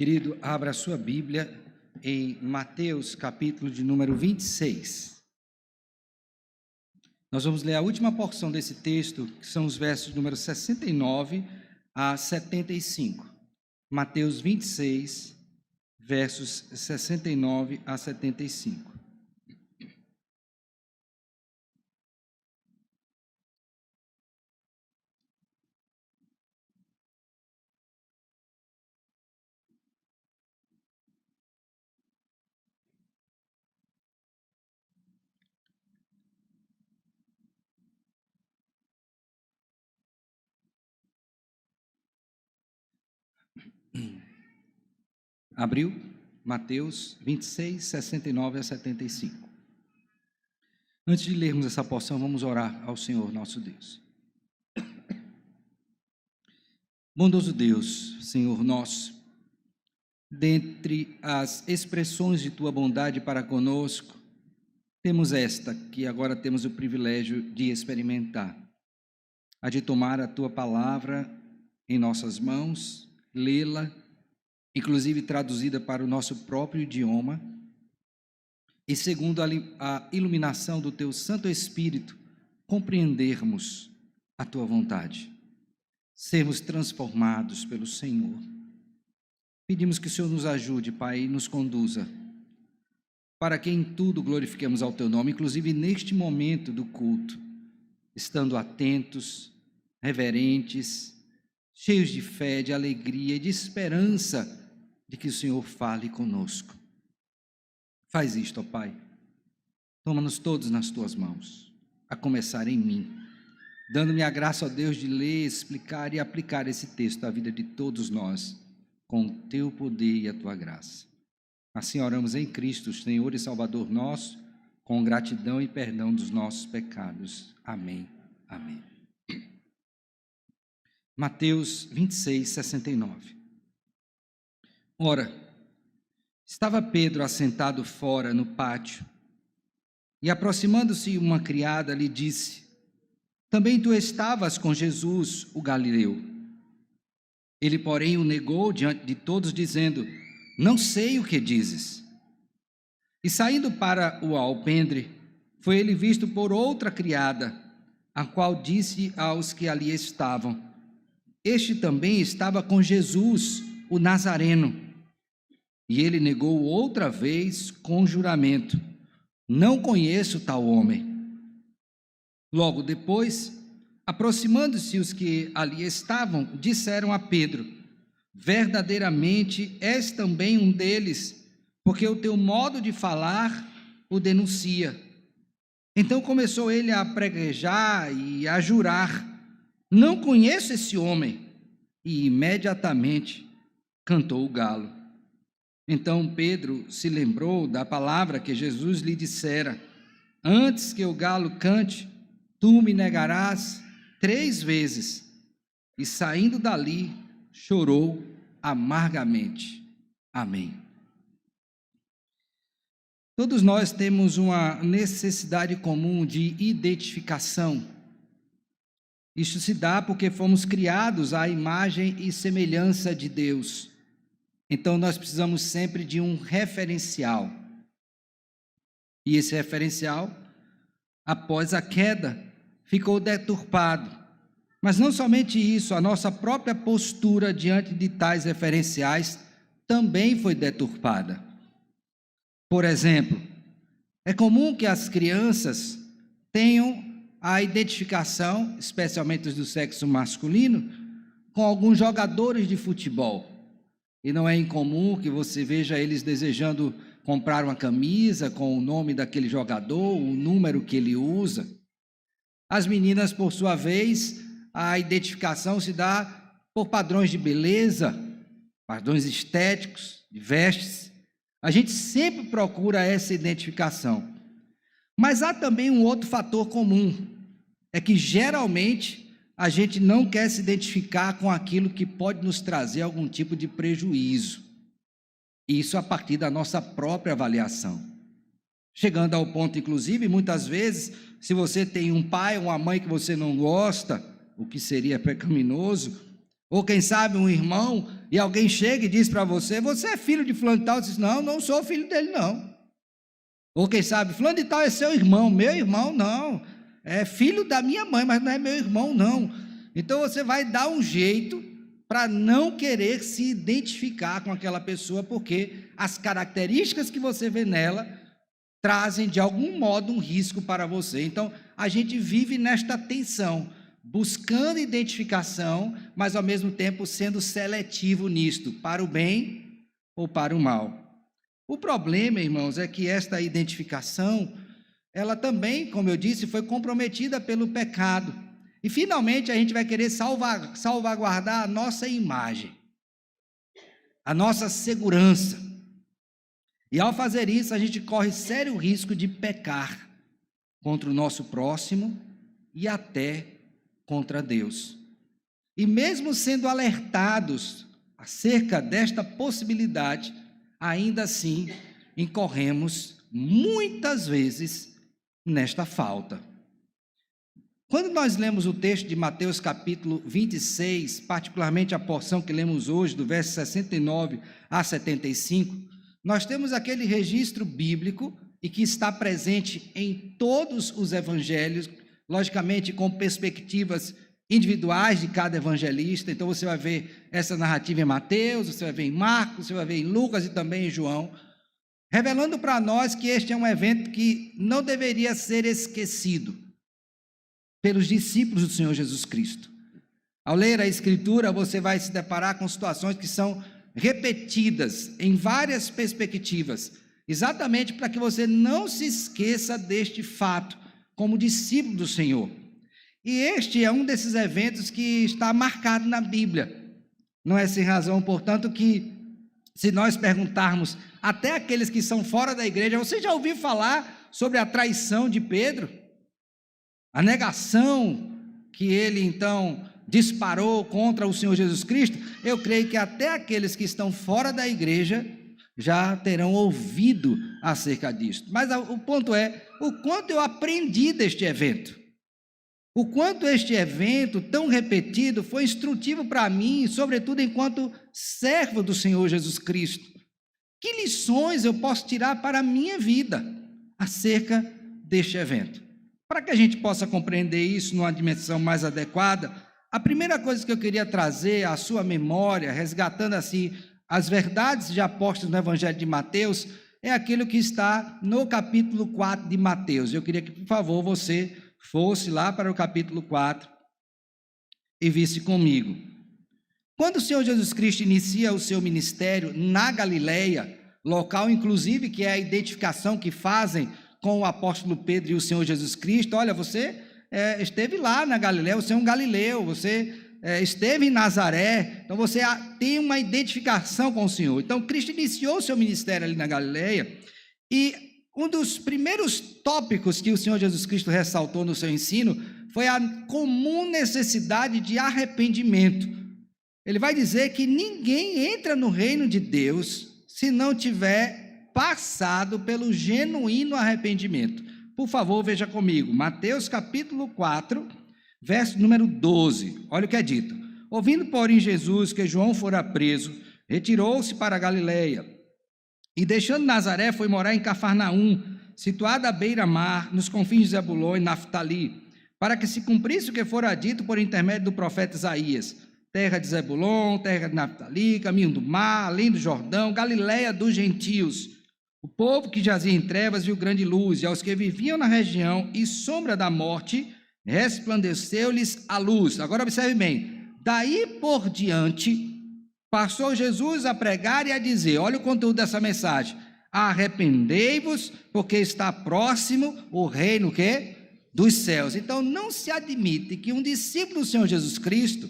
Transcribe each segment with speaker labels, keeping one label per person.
Speaker 1: Querido, abra a sua Bíblia em Mateus, capítulo de número 26. Nós vamos ler a última porção desse texto, que são os versos número 69 a 75. Mateus 26, versos 69 a 75. Abriu? Mateus 26, 69 a 75. Antes de lermos essa porção, vamos orar ao Senhor nosso Deus. Bondoso Deus, Senhor nosso, dentre as expressões de Tua bondade para conosco, temos esta, que agora temos o privilégio de experimentar, a de tomar a Tua palavra em nossas mãos, lê-la, inclusive traduzida para o nosso próprio idioma, e segundo a iluminação do Teu Santo Espírito, compreendermos a Tua vontade, sermos transformados pelo Senhor. Pedimos que o Senhor nos ajude, Pai, e nos conduza, para que em tudo glorifiquemos ao Teu nome, inclusive neste momento do culto, estando atentos, reverentes, cheios de fé, de alegria e de esperança de que o Senhor fale conosco. Faz isto, ó Pai. Toma-nos todos nas Tuas mãos, a começar em mim, dando-me a graça, ó Deus, de ler, explicar e aplicar esse texto à vida de todos nós, com o Teu poder e a Tua graça. Assim oramos em Cristo, Senhor e Salvador nosso, com gratidão e perdão dos nossos pecados. Amém. Amém. Mateus 26, 69. Ora, estava Pedro assentado fora no pátio, e aproximando-se uma criada lhe disse: também tu estavas com Jesus, o Galileu. Ele, porém, o negou diante de todos, dizendo: não sei o que dizes. E saindo para o alpendre, foi ele visto por outra criada, a qual disse aos que ali estavam: este também estava com Jesus, o Nazareno. E ele negou outra vez com juramento: não conheço tal homem. Logo depois, aproximando-se os que ali estavam, disseram a Pedro: verdadeiramente és também um deles, porque o teu modo de falar o denuncia. Então começou ele a preguejar e a jurar: não conheço esse homem. E imediatamente cantou o galo. Então Pedro se lembrou da palavra que Jesus lhe dissera: antes que o galo cante, tu me negarás 3 vezes. E saindo dali, chorou amargamente. Amém. Todos nós temos uma necessidade comum de identificação. Isso se dá porque fomos criados à imagem e semelhança de Deus. Então nós precisamos sempre de um referencial. E esse referencial, após a queda, ficou deturpado. Mas não somente isso, a nossa própria postura diante de tais referenciais também foi deturpada. Por exemplo, é comum que as crianças tenham a identificação, especialmente os do sexo masculino, com alguns jogadores de futebol. E não é incomum que você veja eles desejando comprar uma camisa com o nome daquele jogador, o número que ele usa. As meninas, por sua vez, a identificação se dá por padrões de beleza, padrões estéticos, de vestes. A gente sempre procura essa identificação. Mas há também um outro fator comum, é que geralmente a gente não quer se identificar com aquilo que pode nos trazer algum tipo de prejuízo. Isso a partir da nossa própria avaliação. Chegando ao ponto, inclusive, muitas vezes, se você tem um pai ou uma mãe que você não gosta, o que seria pecaminoso, Ou quem sabe um irmão, e alguém chega e diz para você: você é filho de fulano de tal? Você diz: não, não sou filho dele não. Ou quem sabe, fulano de tal é seu irmão, meu irmão não, é filho da minha mãe, mas não é meu irmão não. Então você vai dar um jeito para não querer se identificar com aquela pessoa, porque as características que você vê nela trazem de algum modo um risco para você. Então a gente vive nesta tensão, buscando identificação, mas ao mesmo tempo sendo seletivo nisto, para o bem ou para o mal. O problema, irmãos, é que esta identificação, ela também, como eu disse, foi comprometida pelo pecado. E finalmente a gente vai querer salvaguardar a nossa imagem, a nossa segurança. E ao fazer isso, a gente corre sério risco de pecar contra o nosso próximo e até contra Deus. E mesmo sendo alertados acerca desta possibilidade, ainda assim incorremos muitas vezes nesta falta. Quando nós lemos o texto de Mateus capítulo 26, particularmente a porção que lemos hoje, do verso 69 a 75, nós temos aquele registro bíblico e que está presente em todos os evangelhos, logicamente com perspectivas individuais de cada evangelista. Então você vai ver essa narrativa em Mateus, você vai ver em Marcos, você vai ver em Lucas e também em João, revelando para nós que este é um evento que não deveria ser esquecido pelos discípulos do Senhor Jesus Cristo. Ao ler a Escritura, você vai se deparar com situações que são repetidas em várias perspectivas, exatamente para que você não se esqueça deste fato como discípulo do Senhor. E este é um desses eventos que está marcado na Bíblia. Não é sem razão, portanto, que se nós perguntarmos até aqueles que são fora da igreja: você já ouviu falar sobre a traição de Pedro? A negação que ele então disparou contra o Senhor Jesus Cristo? Eu creio que até aqueles que estão fora da igreja já terão ouvido acerca disso. Mas o ponto é o quanto eu aprendi deste evento. O quanto este evento tão repetido foi instrutivo para mim, sobretudo enquanto servo do Senhor Jesus Cristo. Que lições eu posso tirar para a minha vida acerca deste evento? Para que a gente possa compreender isso numa dimensão mais adequada, a primeira coisa que eu queria trazer à sua memória, resgatando assim as verdades de apóstolos no Evangelho de Mateus, é aquilo que está no capítulo 4 de Mateus. Eu queria que, por favor, você fosse lá para o capítulo 4 e visse comigo. Quando o Senhor Jesus Cristo inicia o seu ministério na Galileia, local inclusive que é a identificação que fazem com o apóstolo Pedro e o Senhor Jesus Cristo: olha, você esteve lá na Galileia, você é um galileu, você esteve em Nazaré, então você tem uma identificação com o Senhor. Então Cristo iniciou o seu ministério ali na Galileia, e um dos primeiros tópicos que o Senhor Jesus Cristo ressaltou no seu ensino foi a comum necessidade de arrependimento. Ele vai dizer que ninguém entra no reino de Deus se não tiver passado pelo genuíno arrependimento. Por favor, veja comigo, Mateus capítulo 4, verso número 12, olha o que é dito: ouvindo, porém, Jesus que João fora preso, retirou-se para a Galileia, e deixando Nazaré, foi morar em Cafarnaum, situada à beira-mar, nos confins de Zebulon e Naftali, para que se cumprisse o que fora dito por intermédio do profeta Isaías: terra de Zebulon, terra de Naftali, caminho do mar, além do Jordão, Galileia dos gentios. O povo que jazia em trevas viu grande luz, e aos que viviam na região e sombra da morte, resplandeceu-lhes a luz. Agora observe bem, daí por diante passou Jesus a pregar e a dizer, olha o conteúdo dessa mensagem: arrependei-vos, porque está próximo o reino dos céus. Então não se admite que um discípulo do Senhor Jesus Cristo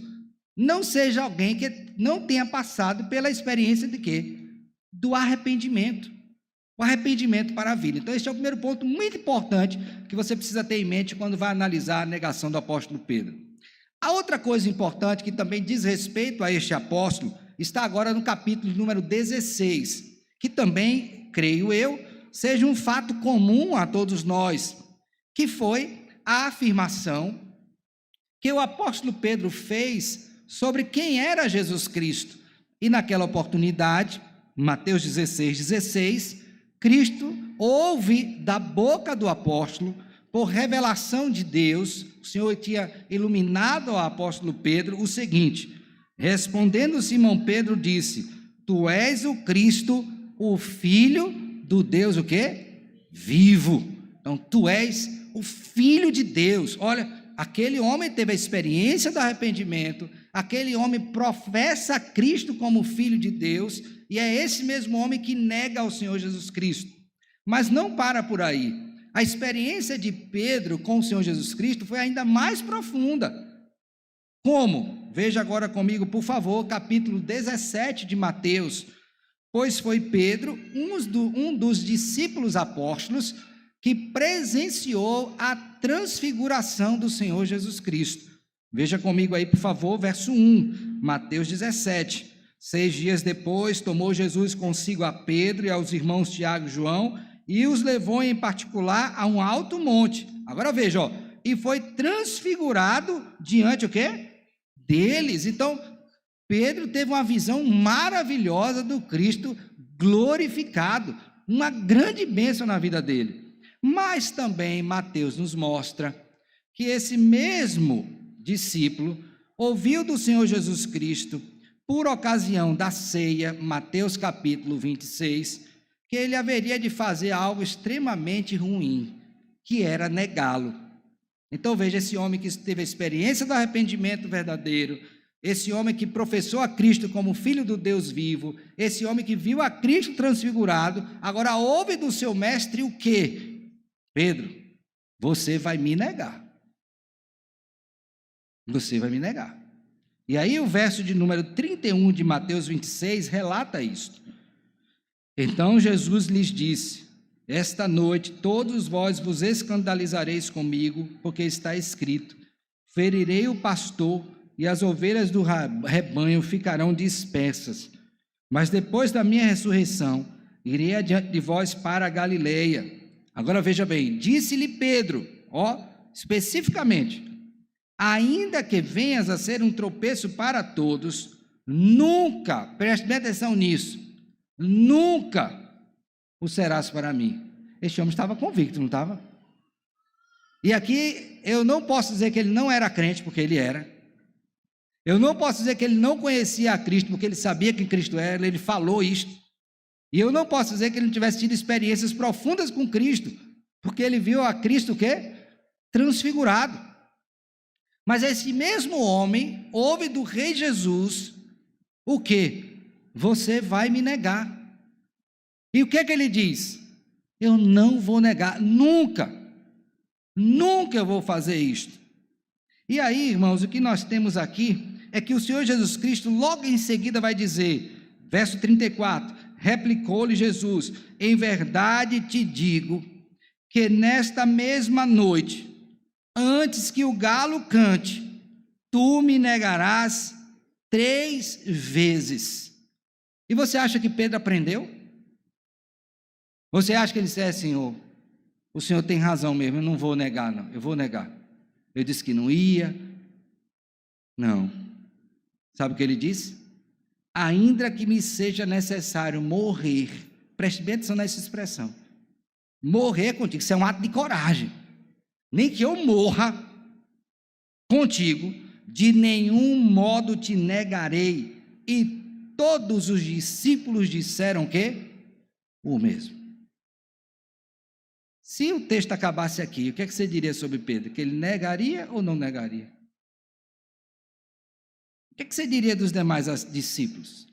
Speaker 1: não seja alguém que não tenha passado pela experiência de quê? Do arrependimento. O arrependimento para a vida. Então este é o primeiro ponto muito importante que você precisa ter em mente quando vai analisar a negação do apóstolo Pedro. A outra coisa importante que também diz respeito a este apóstolo está agora no capítulo número 16, que também, creio eu, seja um fato comum a todos nós, que foi a afirmação que o apóstolo Pedro fez sobre quem era Jesus Cristo. E naquela oportunidade, Mateus 16, Cristo ouve da boca do apóstolo, por revelação de Deus, o Senhor tinha iluminado ao apóstolo Pedro o seguinte: respondendo Simão Pedro disse: tu és o Cristo, o Filho do Deus o quê? Vivo. Então, tu és o Filho de Deus. Olha, aquele homem teve a experiência do arrependimento, aquele homem professa Cristo como Filho de Deus, e é esse mesmo homem que nega ao Senhor Jesus Cristo. Mas não para por aí. A experiência de Pedro com o Senhor Jesus Cristo foi ainda mais profunda. Como? Veja agora comigo, por favor, capítulo 17 de Mateus. Pois foi Pedro, um dos discípulos apóstolos, que presenciou a transfiguração do Senhor Jesus Cristo. Veja comigo aí, por favor, verso 1, Mateus 17. 6 dias depois, tomou Jesus consigo a Pedro e aos irmãos Tiago e João, e os levou em particular a um alto monte. Agora veja, ó, e foi transfigurado diante o quê? Deles. Então, Pedro teve uma visão maravilhosa do Cristo glorificado, uma grande bênção na vida dele. Mas também Mateus nos mostra que esse mesmo discípulo ouviu do Senhor Jesus Cristo, por ocasião da ceia, Mateus capítulo 26, que ele haveria de fazer algo extremamente ruim, que era negá-lo. Então veja, esse homem que teve a experiência do arrependimento verdadeiro, esse homem que professou a Cristo como Filho do Deus vivo, esse homem que viu a Cristo transfigurado, agora ouve do seu mestre o quê? Pedro, você vai me negar. Você vai me negar. E aí o verso de número 31 de Mateus 26 relata isto. Então Jesus lhes disse: esta noite todos vós vos escandalizareis comigo, porque está escrito: ferirei o pastor e as ovelhas do rebanho ficarão dispersas. Mas depois da minha ressurreição, irei adiante de vós para a Galileia. Agora veja bem, disse-lhe Pedro, especificamente: ainda que venhas a ser um tropeço para todos, nunca, preste bem atenção nisso, nunca o serás para mim. Este homem estava convicto, não estava? E aqui eu não posso dizer que ele não era crente, porque ele era. Eu não posso dizer que ele não conhecia a Cristo, porque ele sabia quem Cristo era, ele falou isto. E eu não posso dizer que ele não tivesse tido experiências profundas com Cristo, porque ele viu a Cristo o quê? Transfigurado. Mas esse mesmo homem ouve do rei Jesus o quê? Você vai me negar. E o que é que ele diz? Eu não vou negar, nunca eu vou fazer isto. E aí, irmãos, o que nós temos aqui é que o Senhor Jesus Cristo logo em seguida vai dizer, verso 34, replicou-lhe Jesus: em verdade te digo que nesta mesma noite, antes que o galo cante, tu me negarás 3 vezes. E você acha que Pedro aprendeu? Você acha que ele disse: Senhor, o Senhor tem razão mesmo, eu não vou negar, não, eu vou negar. Eu disse que não ia. Não. Sabe o que ele disse? Ainda que me seja necessário morrer, preste bem atenção nessa expressão, morrer contigo, isso é um ato de coragem, nem que eu morra contigo, de nenhum modo te negarei. E todos os discípulos disseram o quê? O mesmo. Se o texto acabasse aqui, o que é que você diria sobre Pedro? Que ele negaria ou não negaria? O que é que você diria dos demais discípulos?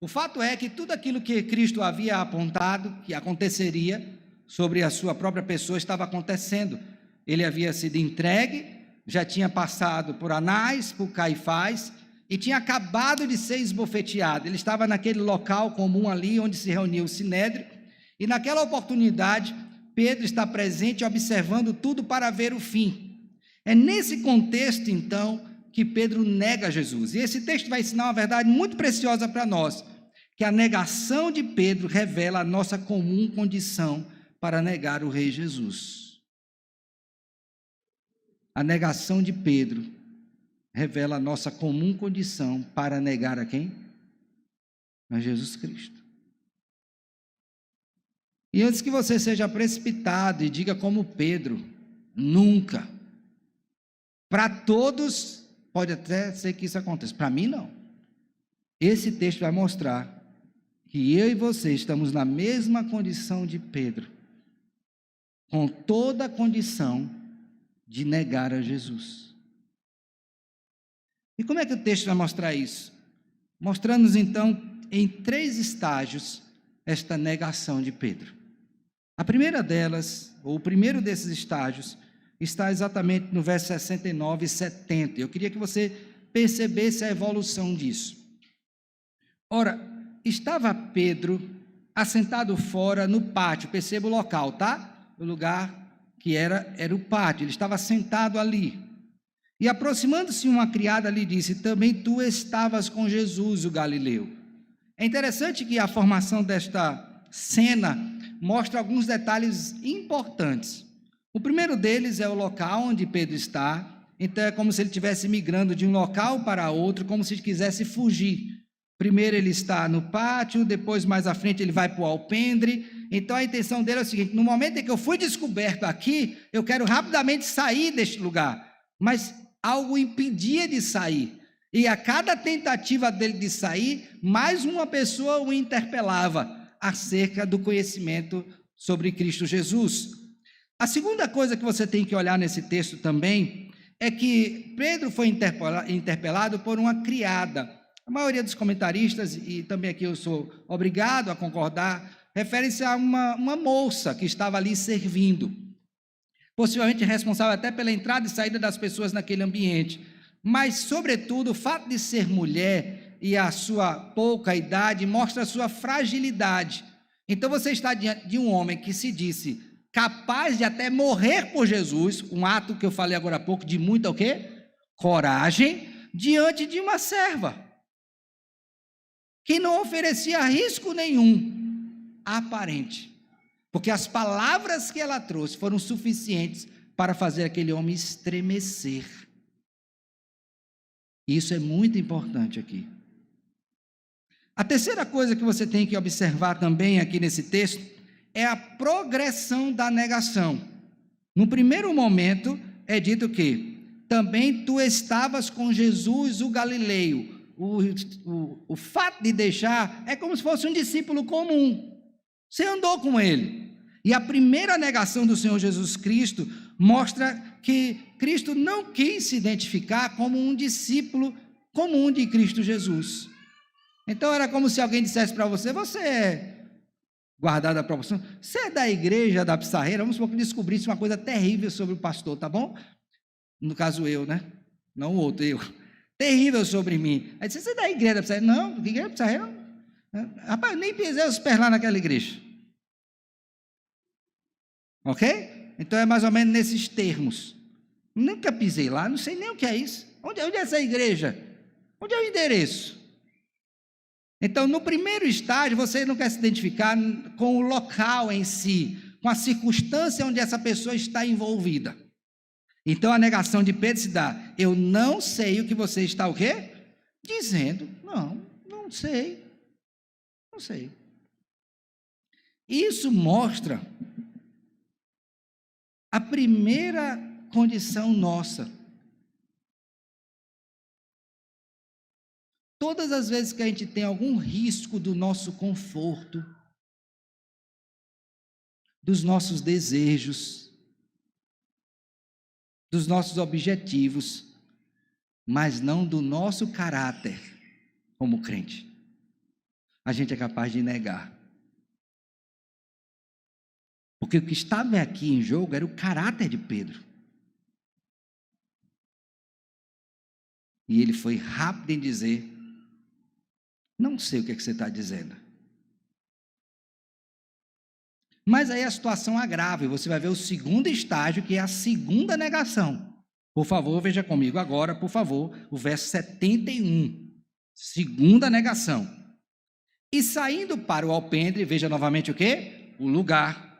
Speaker 1: O fato é que tudo aquilo que Cristo havia apontado que aconteceria sobre a sua própria pessoa estava acontecendo. Ele havia sido entregue, já tinha passado por Anás, por Caifás, e tinha acabado de ser esbofeteado. Ele estava naquele local comum ali, onde se reunia o Sinédrio, e naquela oportunidade, Pedro está presente, observando tudo para ver o fim. É nesse contexto, então, que Pedro nega Jesus. E esse texto vai ensinar uma verdade muito preciosa para nós, que a negação de Pedro revela a nossa comum condição para negar o Rei Jesus. A negação de Pedro revela a nossa comum condição para negar a quem? A Jesus Cristo. E antes que você seja precipitado e diga como Pedro, nunca. Para todos, pode até ser que isso aconteça. Para mim, não. Esse texto vai mostrar que eu e você estamos na mesma condição de Pedro, com toda a condição de negar a Jesus. E como é que o texto vai mostrar isso? Mostrando-nos então em 3 estágios esta negação de Pedro. A primeira delas, ou o primeiro desses estágios, está exatamente no verso 69 e 70. Eu queria que você percebesse a evolução disso. Ora, estava Pedro assentado fora no pátio, perceba o local, tá? O lugar que era o pátio, ele estava sentado ali. E aproximando-se uma criada lhe disse, também tu estavas com Jesus, o Galileu. É interessante que a formação desta cena mostra alguns detalhes importantes. O primeiro deles é o local onde Pedro está. Então é como se ele estivesse migrando de um local para outro, como se quisesse fugir. Primeiro ele está no pátio, depois mais à frente ele vai para o alpendre. Então a intenção dele é o seguinte, no momento em que eu fui descoberto aqui, eu quero rapidamente sair deste lugar. Mas algo impedia de sair. E a cada tentativa dele de sair, mais uma pessoa o interpelava acerca do conhecimento sobre Cristo Jesus. A segunda coisa que você tem que olhar nesse texto também é que Pedro foi interpelado por uma criada. A maioria dos comentaristas, e também aqui eu sou obrigado a concordar, refere-se a uma moça que estava ali servindo, possivelmente responsável até pela entrada e saída das pessoas naquele ambiente, mas sobretudo o fato de ser mulher e a sua pouca idade mostra a sua fragilidade. Então você está diante de um homem que se disse capaz de até morrer por Jesus, um ato que eu falei agora há pouco de muita o quê? Coragem, diante de uma serva que não oferecia risco nenhum aparente, porque as palavras que ela trouxe foram suficientes para fazer aquele homem estremecer. Isso é muito importante aqui. A terceira coisa que você tem que observar também aqui nesse texto é a progressão da negação. No primeiro momento é dito que também tu estavas com Jesus o Galileu. O fato de deixar é como se fosse um discípulo comum. Você andou com ele. E a primeira negação do Senhor Jesus Cristo mostra que Cristo não quis se identificar como um discípulo comum de Cristo Jesus. Então era como se alguém dissesse para você, você é, guardada a proporção, você é da igreja da Pissarreira, vamos supor que descobrisse uma coisa terrível sobre o pastor, tá bom? No caso eu, né? Não o outro, eu. Terrível sobre mim. Aí disse, você é da igreja da Pissarreira? Não, que igreja da Pissarreira? Rapaz, eu nem pisei os pés lá naquela igreja. Ok? Então é mais ou menos nesses termos. Nunca pisei lá, não sei nem o que é isso. Onde é essa igreja? Onde é o endereço? Então, no primeiro estágio, você não quer se identificar com o local em si, com a circunstância onde essa pessoa está envolvida. Então, a negação de Pedro se dá, eu não sei o que você está o quê? Dizendo, não sei, não sei. Isso mostra a primeira condição nossa. Todas as vezes que a gente tem algum risco do nosso conforto, dos nossos desejos, dos nossos objetivos, mas não do nosso caráter como crente, a gente é capaz de negar. Porque o que estava aqui em jogo era o caráter de Pedro. E ele foi rápido em dizer, não sei o que você está dizendo. Mas aí a situação agrava, e você vai ver o segundo estágio, que é a segunda negação. Por favor, veja comigo agora, por favor, o verso 71. Segunda negação. E saindo para o alpendre, veja novamente o quê? O lugar.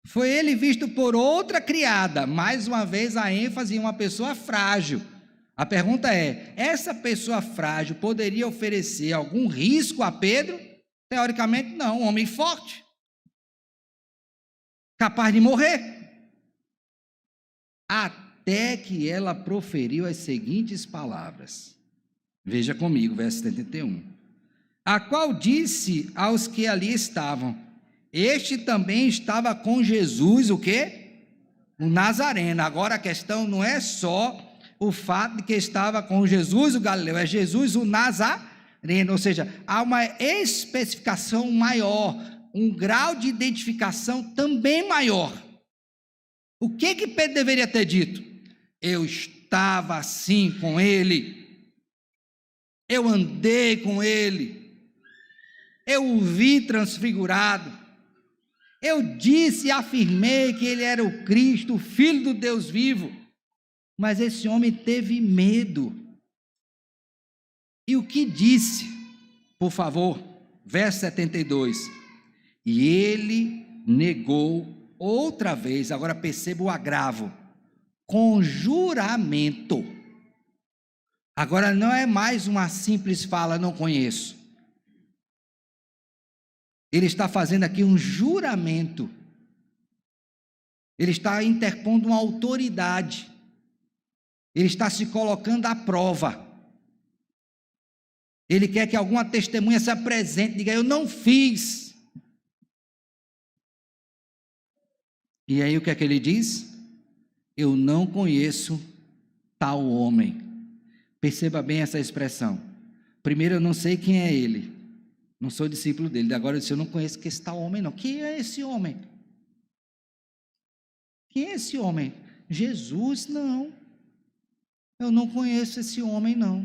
Speaker 1: Foi ele visto por outra criada, mais uma vez a ênfase em uma pessoa frágil. A pergunta é: essa pessoa frágil poderia oferecer algum risco a Pedro? Teoricamente, não. Um homem forte, capaz de morrer. Até que ela proferiu as seguintes palavras. Veja comigo, verso 71. A qual disse aos que ali estavam: este também estava com Jesus, o quê? O Nazareno. Agora a questão não é só o fato de que estava com Jesus o Galileu, é Jesus o Nazareno, ou seja, há uma especificação maior, um grau de identificação também maior. O que Pedro deveria ter dito? Eu estava assim com ele, eu andei com ele, eu o vi transfigurado, eu disse e afirmei que ele era o Cristo, o Filho do Deus vivo. Mas esse homem teve medo. E o que disse? Por favor, verso 72. E ele negou outra vez, agora perceba o agravo, com juramento. Agora não é mais uma simples fala, não conheço. Ele está fazendo aqui um juramento. Ele está interpondo uma autoridade. Ele está se colocando à prova. Ele quer que alguma testemunha se apresente e diga: eu não fiz. E aí o que é que ele diz? Eu não conheço tal homem. Perceba bem essa expressão. Primeiro, eu não sei quem é ele. Não sou discípulo dele. Agora eu disse: eu não conheço esse tal homem não. Quem é esse homem? Quem é esse homem? Jesus? Não. Eu não conheço esse homem, não.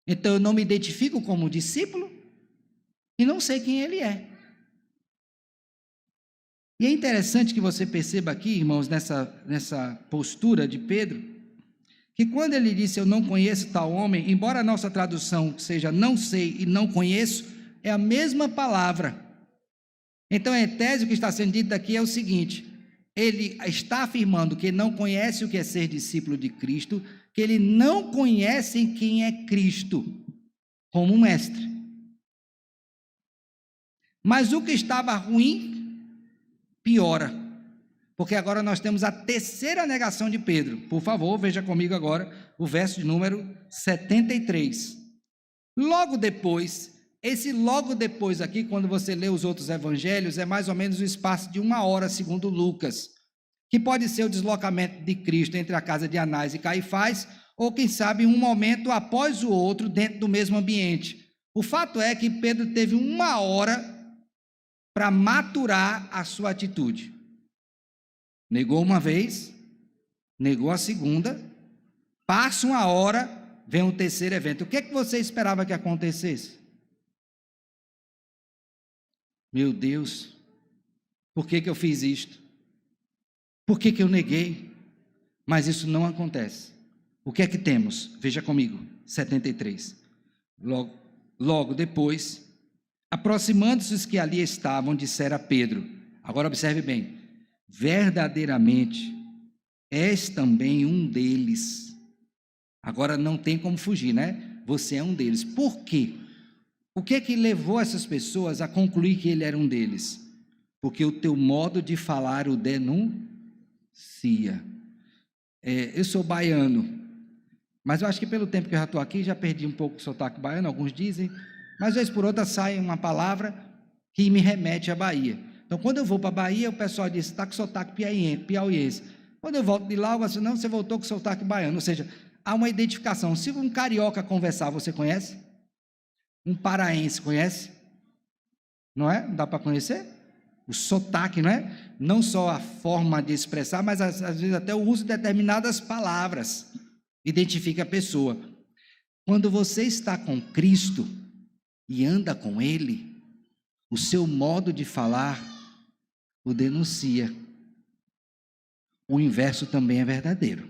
Speaker 1: Então eu não me identifico como discípulo e não sei quem ele é. E é interessante que você perceba aqui, irmãos, nessa postura de Pedro, que quando ele disse eu não conheço tal homem, embora a nossa tradução seja não sei e não conheço, é a mesma palavra. Então, em tese, o que está sendo dito aqui é o seguinte: ele está afirmando que não conhece o que é ser discípulo de Cristo, que ele não conhece quem é Cristo como mestre. Mas o que estava ruim, piora. Porque agora nós temos a terceira negação de Pedro. Por favor, veja comigo agora o verso de número 73. Logo depois, esse logo depois aqui, quando você lê os outros evangelhos, é mais ou menos o espaço de 1 hora, segundo Lucas, que pode ser o deslocamento de Cristo entre a casa de Anás e Caifás, ou quem sabe um momento após o outro dentro do mesmo ambiente. O fato é que Pedro teve 1 hora para maturar a sua atitude. Negou uma vez, negou a segunda, passa 1 hora, vem o terceiro evento. O que é que você esperava que acontecesse? Meu Deus, por que eu fiz isto? Por que eu neguei? Mas isso não acontece. O que é que temos? Veja comigo, 73. Logo depois, aproximando-se os que ali estavam, disseram a Pedro, agora observe bem, verdadeiramente és também um deles. Agora não tem como fugir, né? Você é um deles. Por quê? O que é que levou essas pessoas a concluir que ele era um deles? Porque o teu modo de falar o denuncia. Eu sou baiano, mas eu acho que pelo tempo que eu já estou aqui, já perdi um pouco o sotaque baiano, alguns dizem, mas vez por outra sai uma palavra que me remete à Bahia. Então, quando eu vou para a Bahia, o pessoal diz, está com sotaque piauiense. Quando eu volto de lá, eu falo assim, não, você voltou com sotaque baiano. Ou seja, há uma identificação. Se um carioca conversar, você conhece? Um paraense conhece? Não é? Não dá para conhecer? O sotaque, não é? Não só a forma de expressar, mas às vezes até o uso de determinadas palavras identifica a pessoa. Quando você está com Cristo e anda com Ele, o seu modo de falar o denuncia. O inverso também é verdadeiro.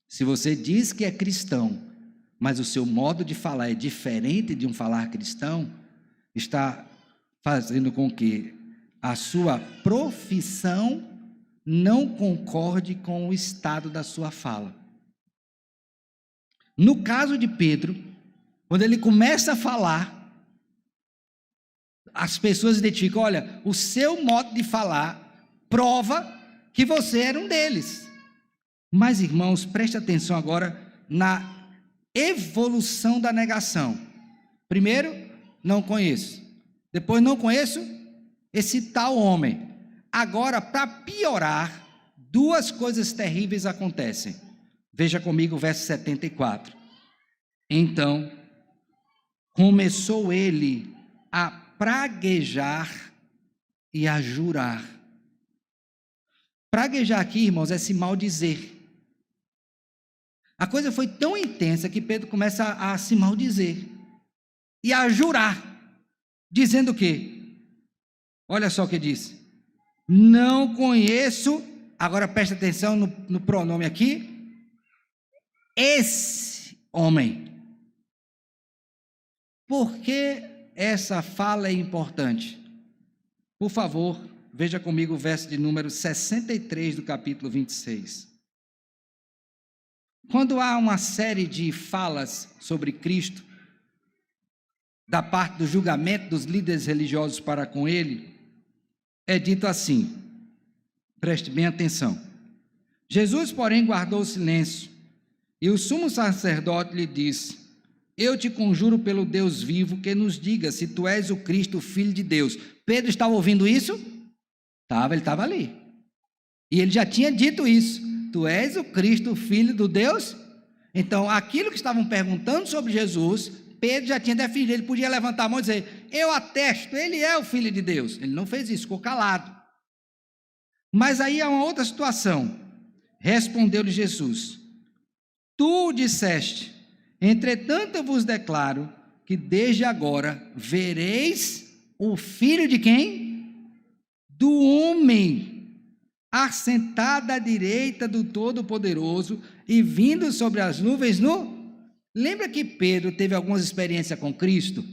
Speaker 1: Se você diz que é cristão, mas o seu modo de falar é diferente de um falar cristão, está fazendo com que a sua profissão não concorde com o estado da sua fala. No caso de Pedro, quando ele começa a falar, as pessoas identificam: olha, o seu modo de falar prova que você era um deles. Mas, irmãos, preste atenção agora na evolução da negação. Primeiro, não conheço. Depois, não conheço esse tal homem. Agora, para piorar, duas coisas terríveis acontecem. Veja comigo o verso 74. Então, começou ele a praguejar e a jurar. Praguejar aqui, irmãos, é se maldizer. A coisa foi tão intensa que Pedro começa a se maldizer e a jurar, dizendo o quê? Olha só o que diz: não conheço, agora presta atenção no pronome aqui, esse homem. Por que essa fala é importante? Por favor, veja comigo o verso de número 63 do capítulo 26. Quando há uma série de falas sobre Cristo, da parte do julgamento dos líderes religiosos para com ele, é dito assim, preste bem atenção: Jesus, porém, guardou silêncio, e o sumo sacerdote lhe disse: eu te conjuro pelo Deus vivo, que nos diga se tu és o Cristo, o Filho de Deus. Pedro estava ouvindo isso? Ele estava ali. E ele já tinha dito isso: tu és o Cristo, o Filho do Deus? Então, aquilo que estavam perguntando sobre Jesus, Pedro já tinha definido. Ele podia levantar a mão e dizer: eu atesto, ele é o Filho de Deus. Ele não fez isso, ficou calado. Mas aí há uma outra situação. Respondeu-lhe Jesus: tu disseste, entretanto eu vos declaro que desde agora vereis o Filho de quem? Do homem, assentado à direita do Todo-Poderoso e vindo sobre as nuvens Lembra que Pedro teve algumas experiências com Cristo?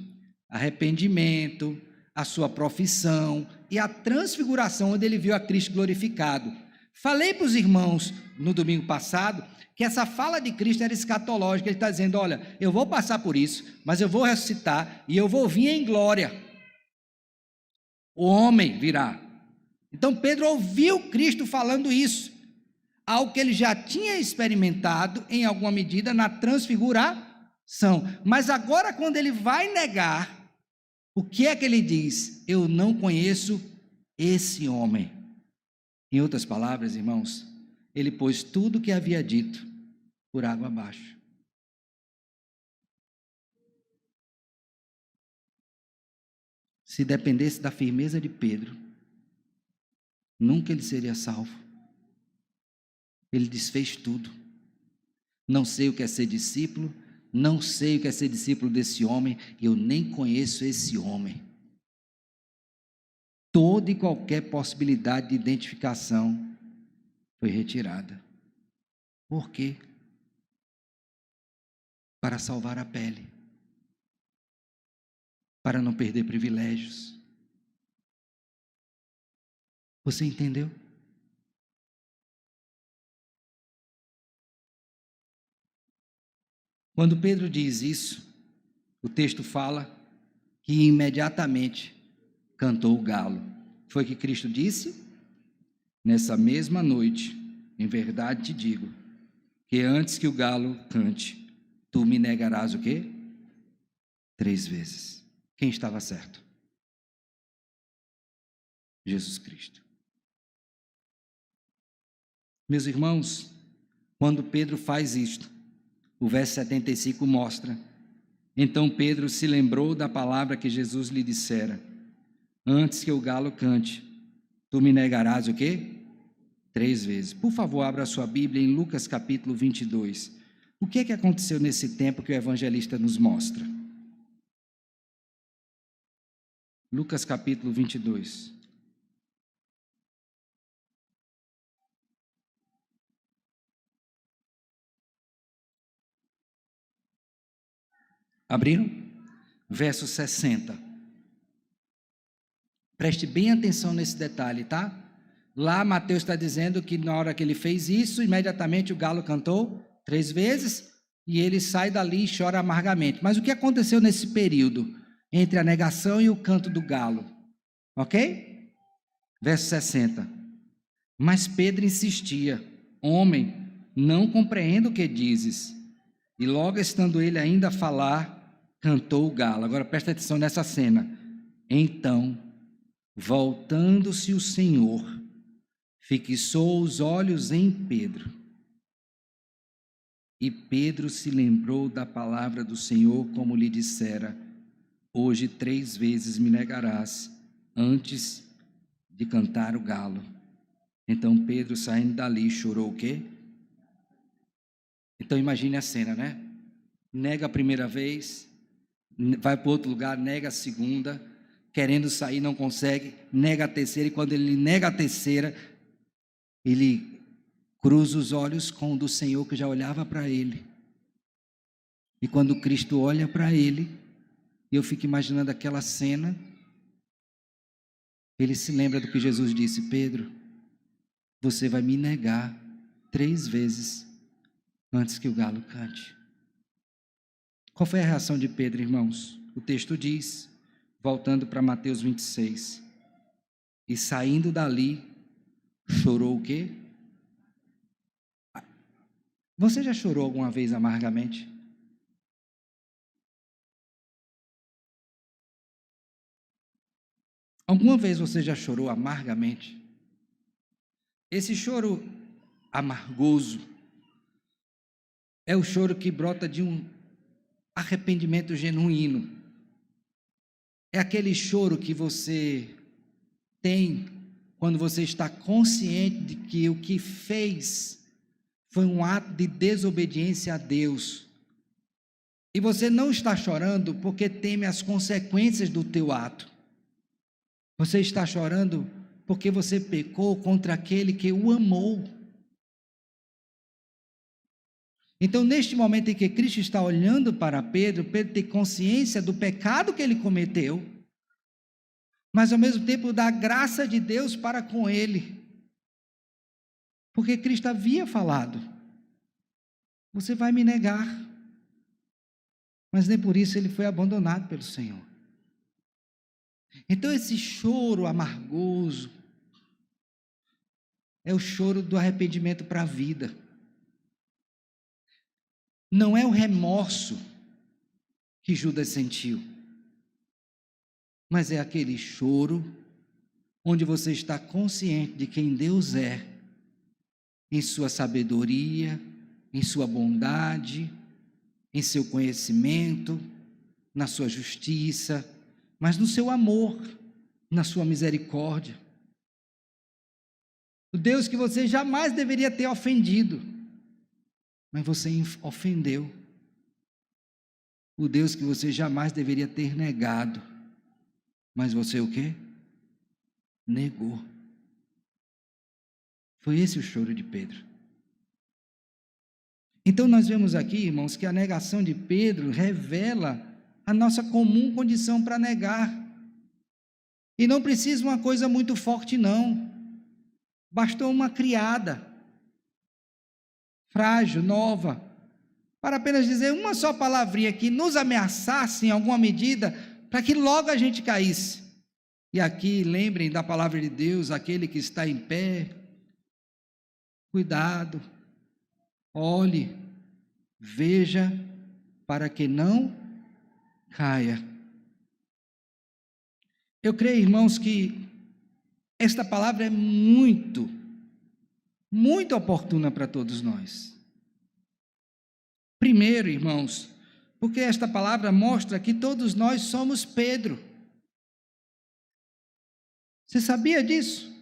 Speaker 1: Arrependimento, a sua profissão e a transfiguração, onde ele viu a Cristo glorificado. Falei para os irmãos no domingo passado que essa fala de Cristo era escatológica. Ele está dizendo: olha, eu vou passar por isso, mas eu vou ressuscitar e eu vou vir em glória. O homem virá. Então Pedro ouviu Cristo falando isso, algo que ele já tinha experimentado em alguma medida na transfiguração. Mas agora, quando ele vai negar, o que é que ele diz? Eu não conheço esse homem. Em outras palavras, irmãos, ele pôs tudo o que havia dito por água abaixo. Se dependesse da firmeza de Pedro, nunca ele seria salvo. Ele desfez tudo. Não sei o que é ser discípulo, não sei o que é ser discípulo desse homem, eu nem conheço esse homem. Toda e qualquer possibilidade de identificação foi retirada. Por quê? Para salvar a pele, para não perder privilégios. Você entendeu? Quando Pedro diz isso, o texto fala que imediatamente cantou o galo. Foi o que Cristo disse? Nessa mesma noite, em verdade te digo, que antes que o galo cante, tu me negarás o quê? 3 vezes. Quem estava certo? Jesus Cristo. Meus irmãos, quando Pedro faz isto, o verso 75 mostra: então Pedro se lembrou da palavra que Jesus lhe dissera: antes que o galo cante, tu me negarás o quê? 3 vezes. Por favor, abra a sua Bíblia em Lucas capítulo 22. O que é que aconteceu nesse tempo que o evangelista nos mostra? Lucas capítulo 22. Abriram? Verso 60. Preste bem atenção nesse detalhe, tá? Lá Mateus está dizendo que na hora que ele fez isso, imediatamente o galo cantou 3 vezes e ele sai dali e chora amargamente. Mas o que aconteceu nesse período entre a negação e o canto do galo? Ok? Verso 60. Mas Pedro insistia: homem, não compreendo o que dizes. E logo estando ele ainda a falar, cantou o galo. Agora presta atenção nessa cena. Então, voltando-se o Senhor, fixou os olhos em Pedro. E Pedro se lembrou da palavra do Senhor, como lhe dissera: hoje 3 vezes me negarás, antes de cantar o galo. Então Pedro, saindo dali, chorou o quê? Então imagine a cena, né? Nega a primeira vez, vai para outro lugar, nega a segunda, querendo sair, não consegue, nega a terceira, e quando ele nega a terceira, ele cruza os olhos com o do Senhor que já olhava para ele. E quando Cristo olha para ele, eu fico imaginando aquela cena, ele se lembra do que Jesus disse: Pedro, você vai me negar 3 vezes antes que o galo cante. Qual foi a reação de Pedro, irmãos? O texto diz, voltando para Mateus 26, e saindo dali, chorou o quê? Você já chorou alguma vez amargamente? Alguma vez você já chorou amargamente? Esse choro amargoso é o choro que brota de um arrependimento genuíno. É aquele choro que você tem quando você está consciente de que o que fez foi um ato de desobediência a Deus. E você não está chorando porque teme as consequências do teu ato. Você está chorando porque você pecou contra aquele que o amou. Então, neste momento em que Cristo está olhando para Pedro, Pedro tem consciência do pecado que ele cometeu, mas ao mesmo tempo da graça de Deus para com ele. Porque Cristo havia falado: você vai me negar. Mas nem por isso ele foi abandonado pelo Senhor. Então esse choro amargoso é o choro do arrependimento para a vida. Não é o remorso que Judas sentiu, mas é aquele choro onde você está consciente de quem Deus é, em sua sabedoria, em sua bondade, em seu conhecimento, na sua justiça, mas no seu amor, na sua misericórdia. O Deus que você jamais deveria ter ofendido, mas você ofendeu. O Deus que você jamais deveria ter negado, mas você o quê? Negou. Foi esse o choro de Pedro. Então nós vemos aqui, irmãos, que a negação de Pedro revela a nossa comum condição para negar. E não precisa uma coisa muito forte, não. Bastou uma criada, frágil, nova, para apenas dizer uma só palavrinha que nos ameaçasse em alguma medida, para que logo a gente caísse. E aqui, lembrem da palavra de Deus: aquele que está em pé, cuidado, olhe, veja, para que não caia. Eu creio, irmãos, que esta palavra é muito oportuna para todos nós. Primeiro, irmãos, porque esta palavra mostra que todos nós somos Pedro. Você sabia disso?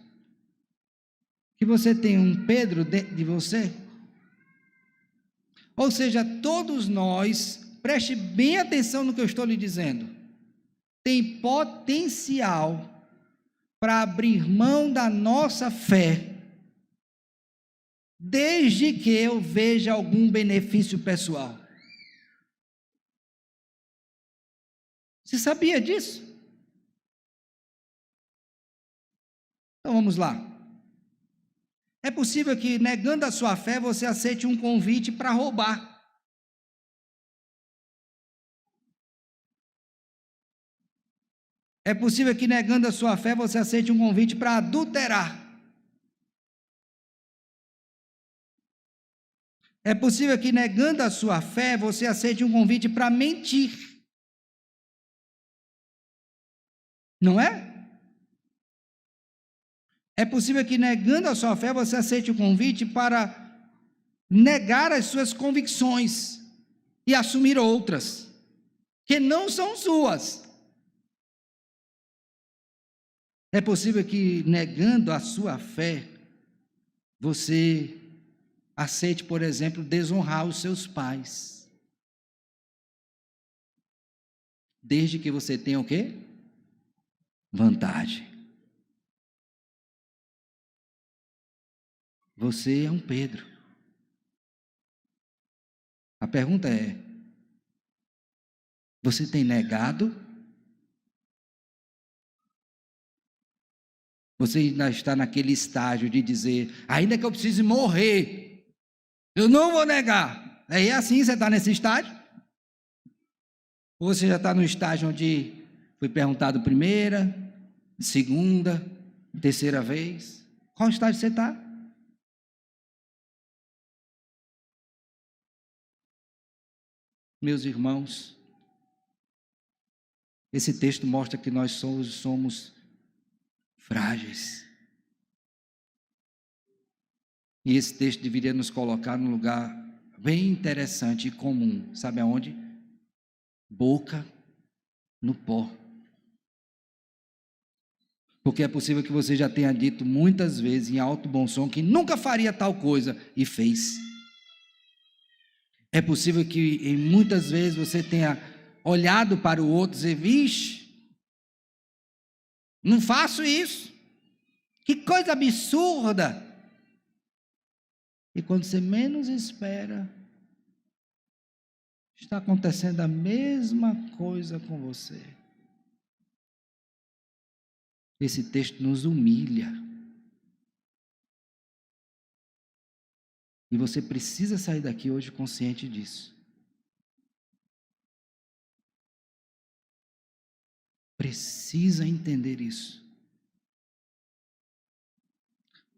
Speaker 1: Que você tem um Pedro dentro de você? Ou seja, todos nós, preste bem atenção no que eu estou lhe dizendo, tem potencial para abrir mão da nossa fé, desde que eu veja algum benefício pessoal. Você sabia disso? Então vamos lá. É possível que, negando a sua fé, você aceite um convite para roubar. É possível que, negando a sua fé, você aceite um convite para adulterar. É possível que, negando a sua fé, você aceite um convite para mentir. Não é? É possível que, negando a sua fé, você aceite o convite para negar as suas convicções e assumir outras, que não são suas. É possível que, negando a sua fé, você aceite, por exemplo, desonrar os seus pais. Desde que você tenha o quê? Vantagem. Você é um Pedro. A pergunta é: você tem negado? Você ainda está naquele estágio de dizer, ainda que eu precise morrer, eu não vou negar. É assim, você está nesse estágio? Ou você já está no estágio onde foi perguntado primeira, segunda, terceira vez? Qual estágio você está? Meus irmãos, esse texto mostra que nós somos frágeis. E esse texto deveria nos colocar num lugar bem interessante e comum. Sabe aonde? Boca no pó. Porque é possível que você já tenha dito muitas vezes em alto bom som que nunca faria tal coisa e fez. É possível que muitas vezes você tenha olhado para o outro e dizer, vixe, não faço isso. Que coisa absurda. E quando você menos espera, está acontecendo a mesma coisa com você. Esse texto nos humilha. E você precisa sair daqui hoje consciente disso. Precisa entender isso.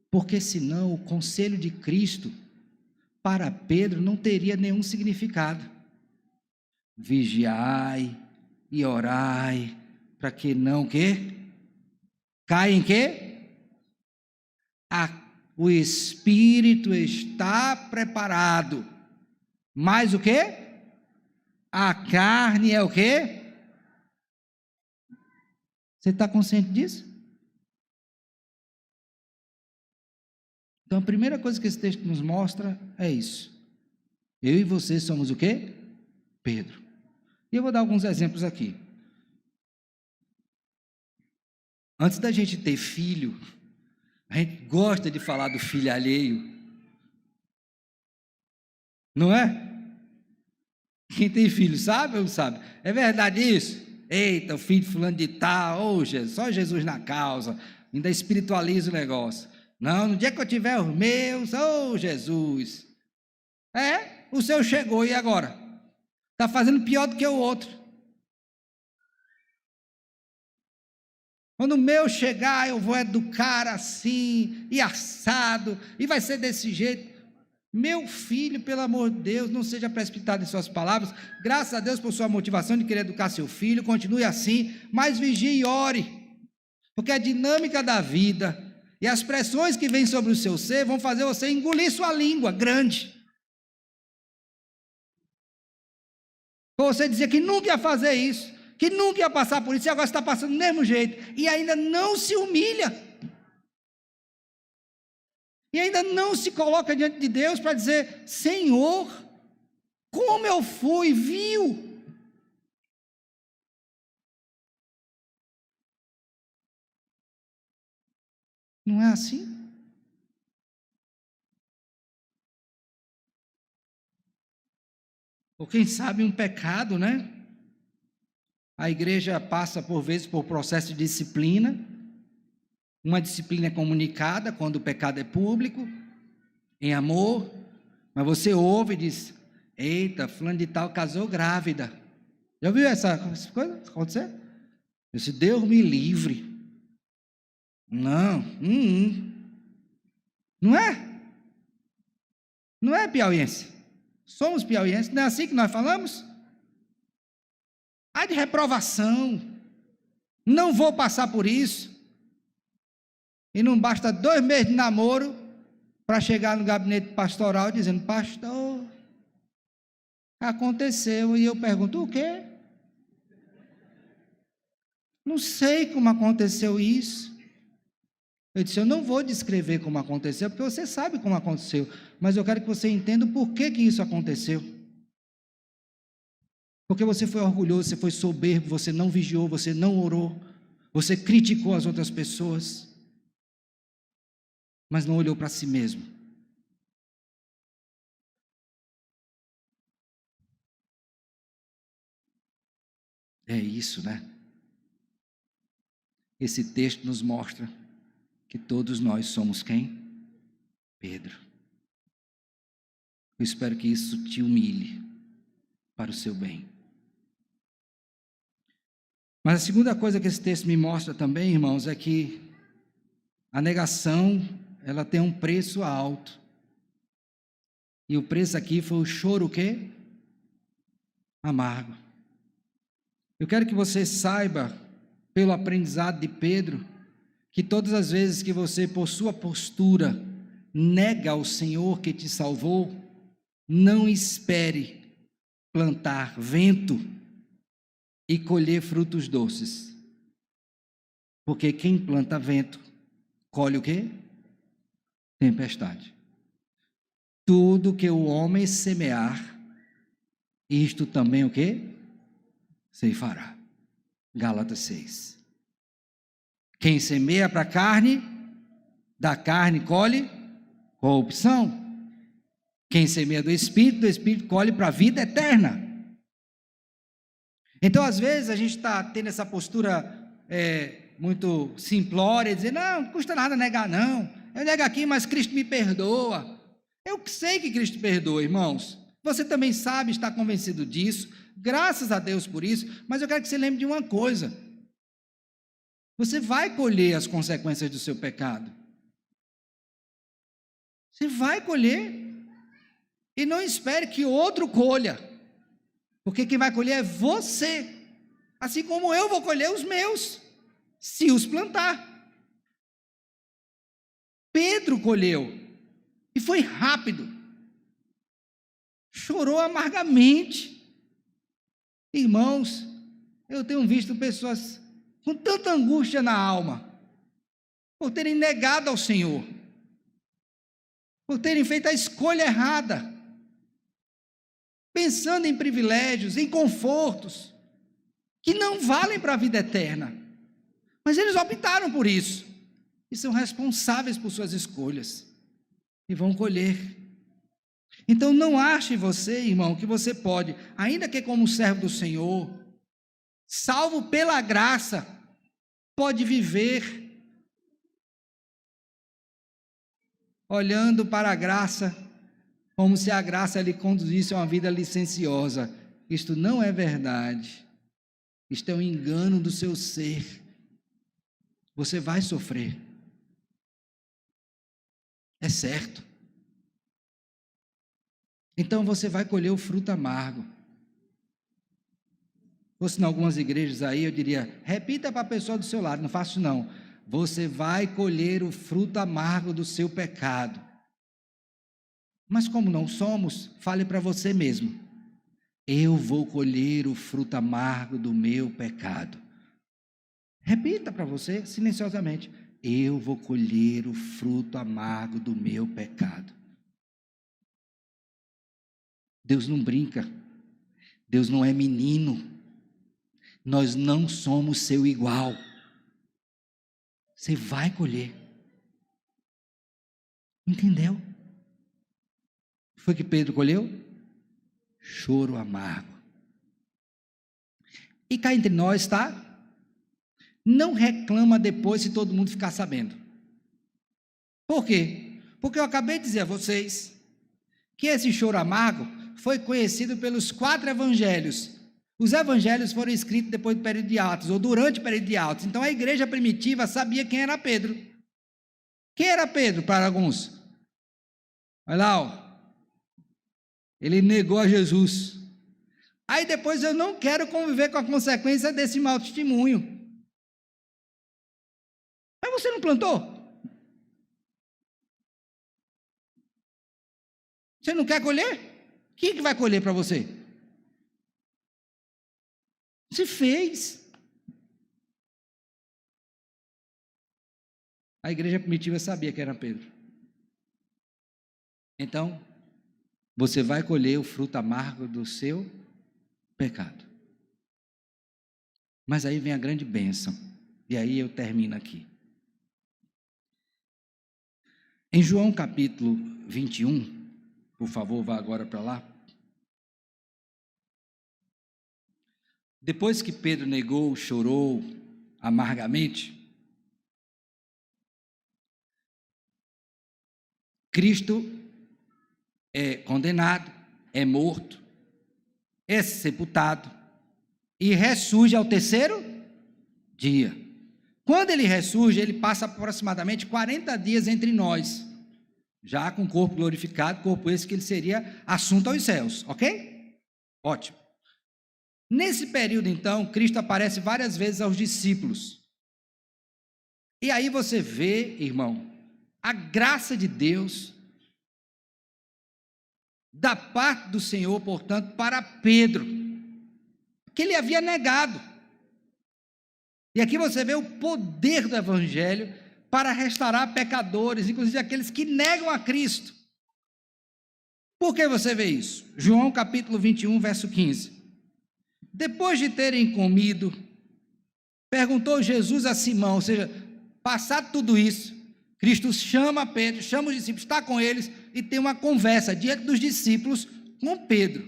Speaker 1: Porque senão o conselho de Cristo para Pedro não teria nenhum significado. Vigiai e orai para que não quê? Caia em quê? O espírito está preparado. Mas o quê? A carne é o quê? Você está consciente disso? Então a primeira coisa que esse texto nos mostra é isso. Eu e você somos o quê? Pedro. E eu vou dar alguns exemplos aqui. Antes da gente ter filho, a gente gosta de falar do filho alheio. Não é? Quem tem filho sabe ou não sabe? É verdade isso? Eita, o filho de fulano de tal, oh, Jesus, só Jesus na causa, ainda espiritualiza o negócio. Não, no dia que eu tiver os meus, oh Jesus. O seu chegou e agora? Está fazendo pior do que o outro. Quando o meu chegar, eu vou educar assim, e assado, e vai ser desse jeito. Meu filho, pelo amor de Deus, não seja precipitado em suas palavras. Graças a Deus por sua motivação de querer educar seu filho, continue assim, mas vigie e ore. Porque a dinâmica da vida e as pressões que vêm sobre o seu ser vão fazer você engolir sua língua grande. Você dizia que nunca ia fazer isso, que nunca ia passar por isso, e agora está passando do mesmo jeito, e ainda não se humilha, e ainda não se coloca diante de Deus para dizer, Senhor, como eu fui vil. Não é assim? Ou quem sabe um pecado, né? A igreja passa por vezes por processo de disciplina, uma disciplina é comunicada quando o pecado é público, em amor, mas você ouve e diz: eita, fulano de tal casou grávida. Já viu essa coisa acontecer? Eu disse: Deus me livre. Não, não é? Não é piauiense? Somos piauienses, não é assim que nós falamos? Há de reprovação, não vou passar por isso. E não basta 2 meses de namoro para chegar no gabinete pastoral dizendo: pastor, aconteceu. E eu pergunto: o quê? Não sei como aconteceu isso. Eu disse: eu não vou descrever como aconteceu, porque você sabe como aconteceu, mas eu quero que você entenda o porquê que isso aconteceu. Porque você foi orgulhoso, você foi soberbo, você não vigiou, você não orou, você criticou as outras pessoas, mas não olhou para si mesmo. É isso, né? Esse texto nos mostra que todos nós somos quem? Pedro. Eu espero que isso te humilhe para o seu bem. Mas a segunda coisa que esse texto me mostra também, irmãos, é que a negação, ela tem um preço alto. E o preço aqui foi o choro o quê? Amargo. Eu quero que você saiba, pelo aprendizado de Pedro, que todas as vezes que você, por sua postura, nega ao Senhor que te salvou, não espere plantar vento e colher frutos doces. Porque quem planta vento, colhe o quê? Tempestade. Tudo que o homem semear, isto também o quê? Ceifará. Gálatas 6. Quem semeia para a carne, da carne colhe corrupção. Quem semeia do Espírito colhe para a vida eterna. Então, às vezes, a gente está tendo essa postura muito simplória, dizer: não custa nada negar, não. Eu nego aqui, mas Cristo me perdoa. Eu sei que Cristo perdoa, irmãos. Você também sabe, está convencido disso. Graças a Deus por isso. Mas eu quero que você lembre de uma coisa: você vai colher as consequências do seu pecado. Você vai colher. E não espere que outro colha. Porque quem vai colher é você. Assim como eu vou colher os meus, se os plantar. Pedro colheu. E foi rápido. Chorou amargamente. Irmãos, eu tenho visto pessoas com tanta angústia na alma, por terem negado ao Senhor, por terem feito a escolha errada, pensando em privilégios, em confortos, que não valem para a vida eterna, mas eles optaram por isso, e são responsáveis por suas escolhas, e vão colher. Então não ache você, irmão, que você pode, ainda que como servo do Senhor, salvo pela graça, pode viver olhando para a graça, como se a graça lhe conduzisse a uma vida licenciosa. Isto não é verdade. Isto é um engano do seu ser. Você vai sofrer. É certo. Então você vai colher o fruto amargo. Fosse em algumas igrejas aí, eu diria: repita para a pessoa do seu lado, não faço não. Você vai colher o fruto amargo do seu pecado. Mas como não somos, fale para você mesmo: eu vou colher o fruto amargo do meu pecado. Repita para você, silenciosamente: eu vou colher o fruto amargo do meu pecado. Deus não brinca. Deus não é menino. Nós não somos seu igual. Você vai colher. Entendeu? Foi que Pedro colheu? Choro amargo. E cá entre nós, tá? Não reclama depois se todo mundo ficar sabendo. Por quê? Porque eu acabei de dizer a vocês que esse choro amargo foi conhecido pelos 4 evangelhos. Os evangelhos foram escritos depois do período de Atos, ou durante o período de Atos. Então a igreja primitiva sabia quem era Pedro. Quem era Pedro para alguns? Olha lá, ó. Ele negou a Jesus. Aí depois eu não quero conviver com a consequência desse mau testemunho. Mas você não plantou? Você não quer colher? Quem que vai colher para você? Você fez. A igreja primitiva sabia que era Pedro. Então, você vai colher o fruto amargo do seu pecado. Mas aí vem a grande bênção. E aí eu termino aqui. Em João capítulo 21, por favor, vá agora para lá. Depois que Pedro negou, chorou amargamente, Cristo é condenado, é morto, é sepultado e ressurge ao 3º dia. Quando ele ressurge, ele passa aproximadamente 40 dias entre nós, já com o corpo glorificado, corpo esse que ele seria assunto aos céus, ok? Ótimo. Nesse período, então, Cristo aparece várias vezes aos discípulos. E aí você vê, irmão, a graça de Deus da parte do Senhor, portanto, para Pedro, que ele havia negado. E aqui você vê o poder do Evangelho para restaurar pecadores, inclusive aqueles que negam a Cristo. Por que você vê isso? João capítulo 21, verso 15. Depois de terem comido, perguntou Jesus a Simão, ou seja, passado tudo isso, Cristo chama Pedro, chama os discípulos, está com eles e tem uma conversa diante dos discípulos com Pedro.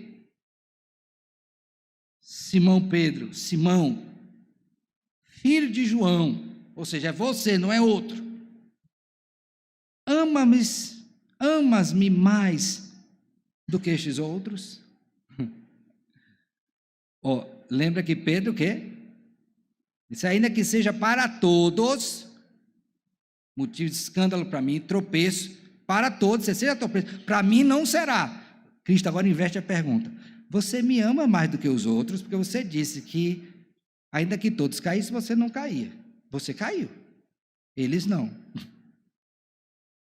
Speaker 1: Simão Pedro, Simão, filho de João, ou seja, é você, não é outro. Amas-me mais do que estes outros? Oh, lembra que Pedro o quê? Disse, ainda que seja para todos, motivo de escândalo para mim, tropeço, para todos, você seja tropeço, para mim não será. Cristo agora inverte a pergunta, você me ama mais do que os outros, porque você disse que, ainda que todos caíssem, você não caía, você caiu, eles não.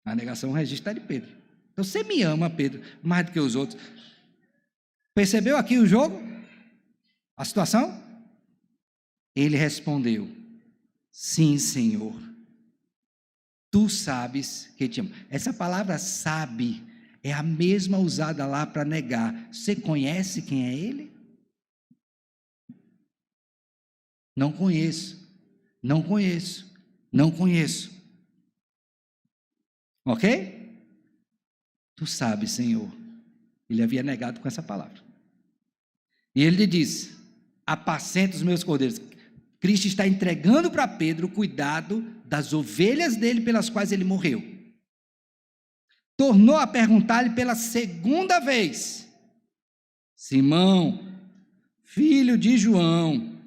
Speaker 1: A negação registra de Pedro. Então você me ama, Pedro, mais do que os outros. Percebeu aqui o jogo? A situação? Ele respondeu, sim, Senhor, tu sabes que te amo. Essa palavra sabe é a mesma usada lá para negar. Você conhece quem é ele? Não conheço, não conheço, não conheço. Ok? Tu sabes, Senhor. Ele havia negado com essa palavra. E ele lhe disse, apacenta os meus cordeiros. Cristo está entregando para Pedro o cuidado das ovelhas dele pelas quais ele morreu. Tornou a perguntar-lhe pela segunda vez, Simão, filho de João,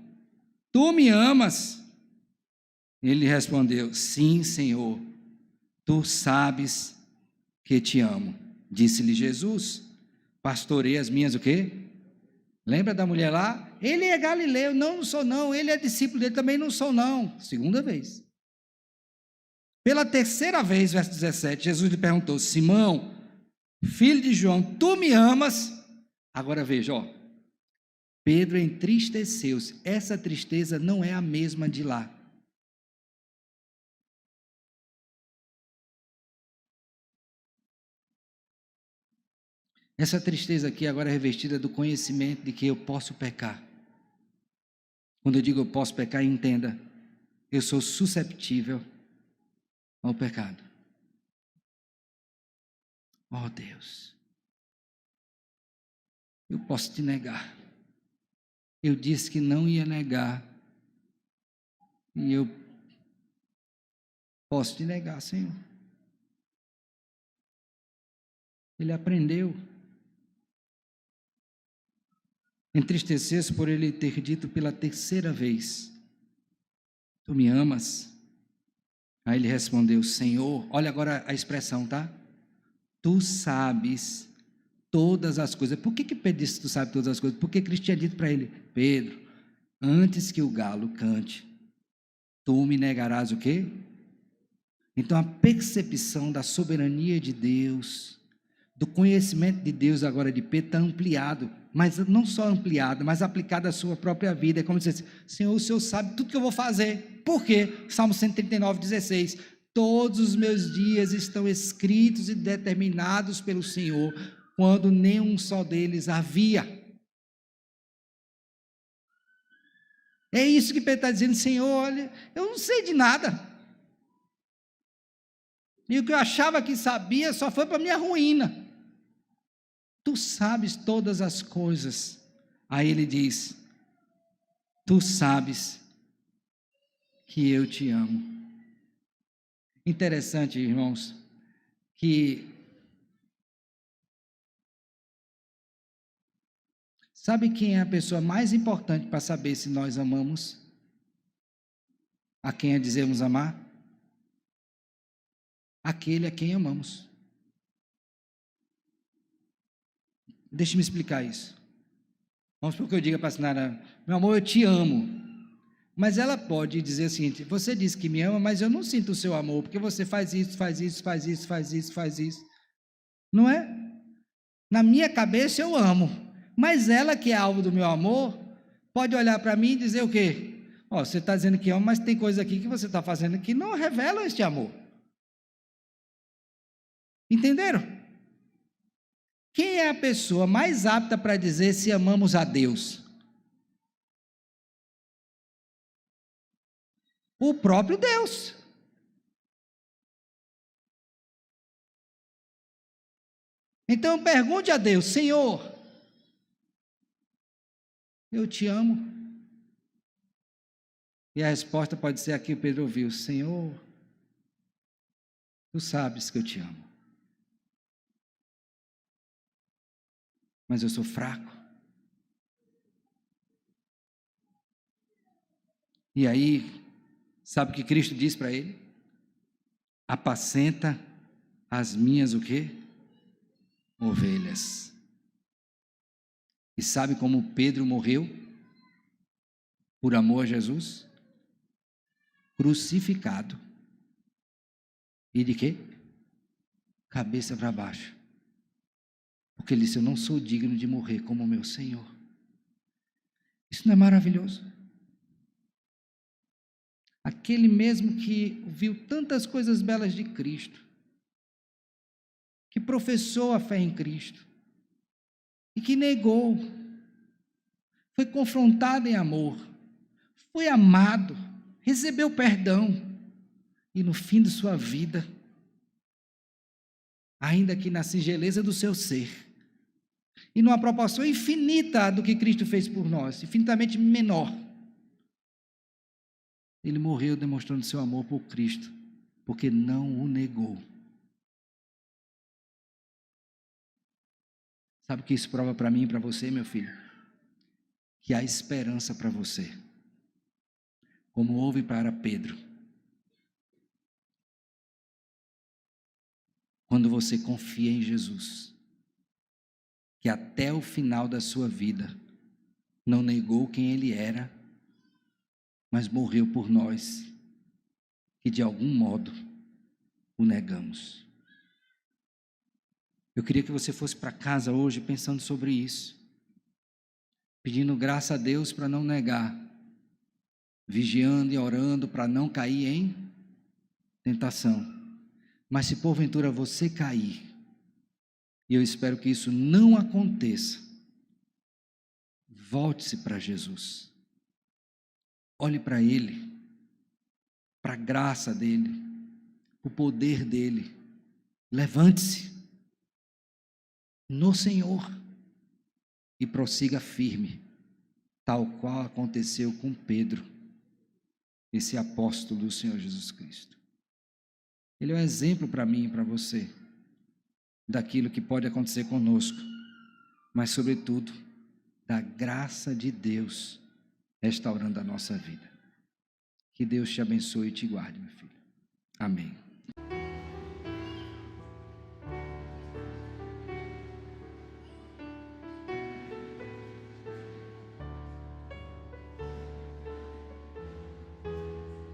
Speaker 1: tu me amas? Ele respondeu, sim, Senhor, tu sabes que te amo. Disse-lhe Jesus, pastorei as minhas o quê? Lembra da mulher lá? Ele é galileu, não sou não, ele é discípulo dele, também não sou não. Segunda vez. Pela terceira vez, verso 17, Jesus lhe perguntou, Simão, filho de João, tu me amas? Agora veja, ó, Pedro entristeceu-se, essa tristeza não é a mesma de lá. Essa tristeza aqui agora é revestida do conhecimento de que eu posso pecar. Quando eu digo eu posso pecar, entenda, eu sou susceptível ao pecado. Oh Deus, eu posso te negar. Eu disse que não ia negar. E eu posso te negar, Senhor. Ele aprendeu. Entristeceu-se por ele ter dito pela terceira vez: tu me amas? Aí ele respondeu: Senhor, olha agora a expressão, tá? Tu sabes todas as coisas. Por que Pedro disse tu sabe todas as coisas? Porque Cristo tinha dito para ele: Pedro, antes que o galo cante, tu me negarás o quê? Então a percepção da soberania de Deus, do conhecimento de Deus agora de Pedro está ampliado, mas não só ampliado, mas aplicado à sua própria vida. É como se dissesse: Senhor, o Senhor sabe tudo que eu vou fazer. Por quê? Salmo 139, 16. Todos os meus dias estão escritos e determinados pelo Senhor, quando nenhum só deles havia. É isso que Pedro está dizendo: Senhor, olha, eu não sei de nada. E o que eu achava que sabia só foi para minha ruína. Tu sabes todas as coisas. Aí ele diz: tu sabes que eu te amo. Interessante, irmãos, que sabe quem é a pessoa mais importante para saber se nós amamos? A quem a dizemos amar? Aquele a quem amamos. Deixe-me explicar isso. Vamos supor que eu diga para a Sinara: meu amor, eu te amo. Mas ela pode dizer o seguinte: você diz que me ama, mas eu não sinto o seu amor, porque você faz isso, faz isso, faz isso, faz isso, faz isso. Não é? Na minha cabeça eu amo, mas ela, que é alvo do meu amor, pode olhar para mim e dizer o quê? Ó, você está dizendo que ama, mas tem coisa aqui que você está fazendo que não revela este amor. Entenderam? Quem é a pessoa mais apta para dizer se amamos a Deus? O próprio Deus. Então pergunte a Deus: Senhor, eu te amo? E a resposta pode ser aqui: o Pedro ouviu: Senhor, tu sabes que eu te amo, mas eu sou fraco. E aí, sabe o que Cristo diz para ele? Apacenta as minhas o quê? Ovelhas. E sabe como Pedro morreu por amor a Jesus? Crucificado. E de quê? Cabeça para baixo. Porque ele disse: eu não sou digno de morrer como meu Senhor. Isso não é maravilhoso? Aquele mesmo que viu tantas coisas belas de Cristo, que professou a fé em Cristo, e que negou, foi confrontado em amor, foi amado, recebeu perdão, e no fim de sua vida, ainda que na singeleza do seu ser, e numa proporção infinita do que Cristo fez por nós, infinitamente menor, ele morreu demonstrando seu amor por Cristo, porque não o negou. Sabe o que isso prova para mim e para você, meu filho? Que há esperança para você, como houve para Pedro. Quando você confia em Jesus, que até o final da sua vida não negou quem ele era, mas morreu por nós, que de algum modo o negamos. Eu queria que você fosse para casa hoje pensando sobre isso, pedindo graça a Deus para não negar, vigiando e orando para não cair em tentação. Mas se porventura você cair, e eu espero que isso não aconteça, volte-se para Jesus, olhe para Ele, para a graça dEle, o poder dEle, levante-se no Senhor e prossiga firme, tal qual aconteceu com Pedro, esse apóstolo do Senhor Jesus Cristo. Ele é um exemplo para mim e para você. daquilo que pode acontecer conosco, mas, sobretudo, da graça de Deus restaurando a nossa vida. Que Deus te abençoe e te guarde, meu filho. Amém.